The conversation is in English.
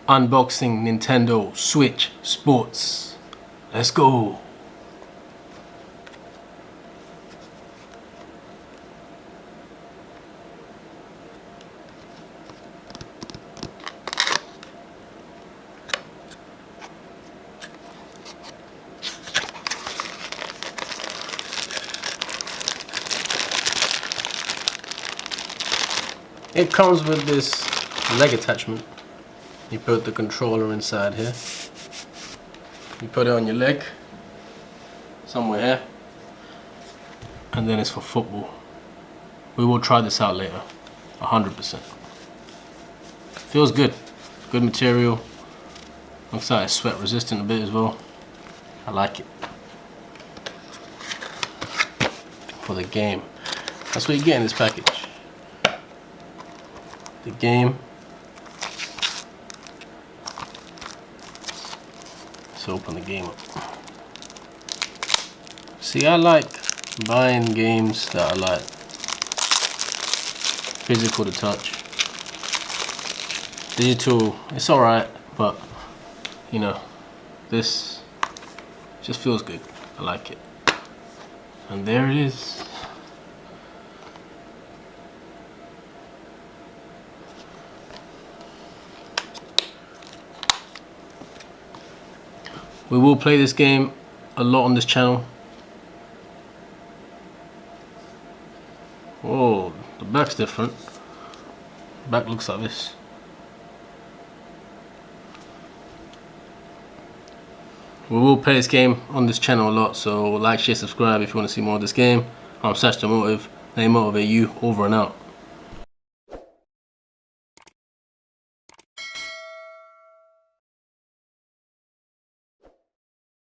Unboxing Nintendo Switch Sports. Let's go. It comes with this leg attachment. You put the controller inside here. You put it on your leg, somewhere here, and then it's for football. We will try this out later, 100%. Feels good, good material. Looks like it's sweat resistant a bit as well. I like it. For the game. That's what you get in this package. The game. Let's open the game up. See, I like buying games that are like physical to touch. Digital, it's alright, but you know, this just feels good. I like it. And there it is. We will play this game a lot on this channel. Whoa, the back's different. The back looks like this. We will play this game on this channel a lot, so like, share, subscribe if you want to see more of this game. I'm Sachthemotive. They motivate you. Over and out.